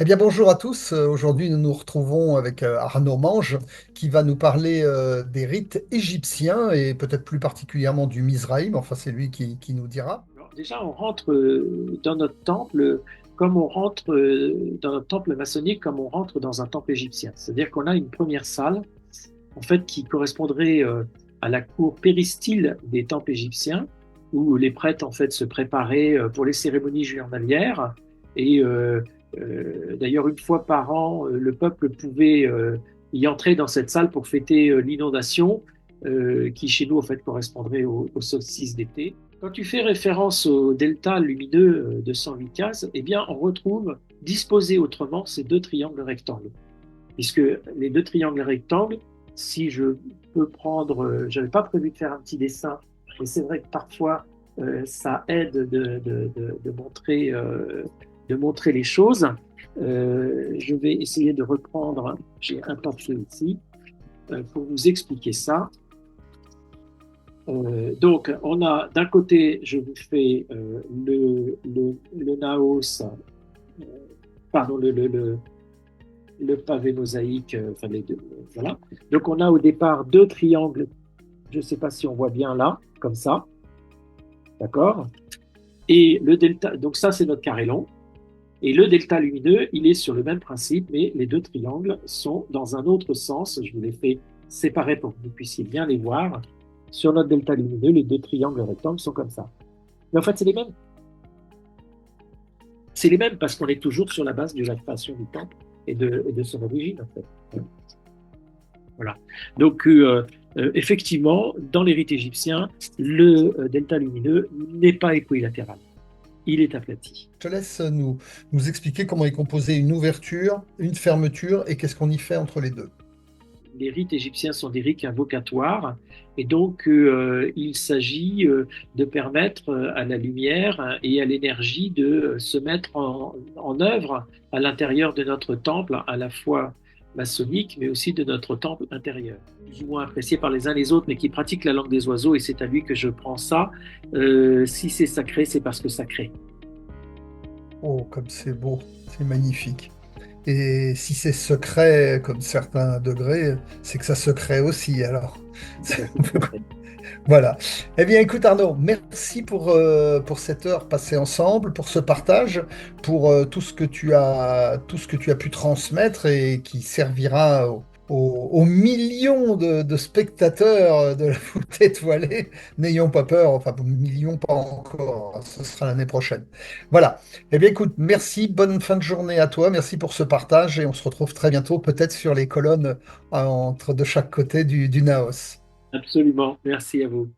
Eh bien, bonjour à tous. Aujourd'hui, nous nous retrouvons avec Arnaud Mange qui va nous parler des rites égyptiens et peut-être plus particulièrement du Mizraïm. Enfin, c'est lui qui nous dira. Alors, déjà, on rentre dans notre temple comme on rentre dans notre temple maçonnique comme on rentre dans un temple égyptien. C'est-à-dire qu'on a une première salle, en fait, qui correspondrait à la cour péristyle des temples égyptiens, où les prêtres, en fait, se préparaient pour les cérémonies journalières. Et d'ailleurs, une fois par an, le peuple pouvait y entrer dans cette salle pour fêter l'inondation, qui chez nous, en fait, correspondrait au solstice d'été. Quand tu fais référence au delta lumineux de 108 cases, eh bien, on retrouve disposé autrement ces deux triangles rectangles. Puisque les deux triangles rectangles, si je peux prendre, j'avais pas prévu de faire un petit dessin, mais c'est vrai que parfois ça aide de montrer les choses. Je vais essayer de reprendre, j'ai un papier ici, pour vous expliquer ça. Donc, on a d'un côté, je vous fais le Naos, euh, pardon, le pavé mosaïque, enfin les deux, voilà. Donc, on a au départ deux triangles, je ne sais pas si on voit bien là, comme ça, d'accord? Et le delta, donc ça, c'est notre carré long. Et le delta lumineux, il est sur le même principe, mais les deux triangles sont dans un autre sens. Je vous les fais séparer pour que vous puissiez bien les voir. Sur notre delta lumineux, les deux triangles rectangles sont comme ça. Mais en fait, c'est les mêmes. C'est les mêmes parce qu'on est toujours sur la base de la création du temple et de son origine, en fait. Voilà. Donc, effectivement, dans les rites égyptiens, le delta lumineux n'est pas équilatéral. Il est aplati. Je te laisse nous expliquer comment est composée une ouverture, une fermeture et qu'est-ce qu'on y fait entre les deux. Les rites égyptiens sont des rites invocatoires et donc il s'agit de permettre à la lumière et à l'énergie de se mettre en œuvre à l'intérieur de notre temple, à la fois maçonnique, mais aussi de notre temple intérieur. Plus ou moins apprécié par les uns les autres, mais qui pratique la langue des oiseaux, et c'est à lui que je prends ça. Si c'est sacré, c'est parce que sacré. Oh, comme c'est beau, c'est magnifique. Et si c'est secret, comme certains degrés, c'est que ça secret aussi, alors. Tout à fait. Voilà. Eh bien, écoute Arnaud, merci pour cette heure passée ensemble, pour ce partage, pour tout ce que tu as pu transmettre et qui servira aux millions de spectateurs de la foot étoilée. N'ayons pas peur, enfin, millions pas encore, ce sera l'année prochaine. Voilà. Eh bien, écoute, merci, bonne fin de journée à toi, merci pour ce partage et on se retrouve très bientôt, peut-être sur les colonnes entre de chaque côté du Naos. Absolument. Merci à vous.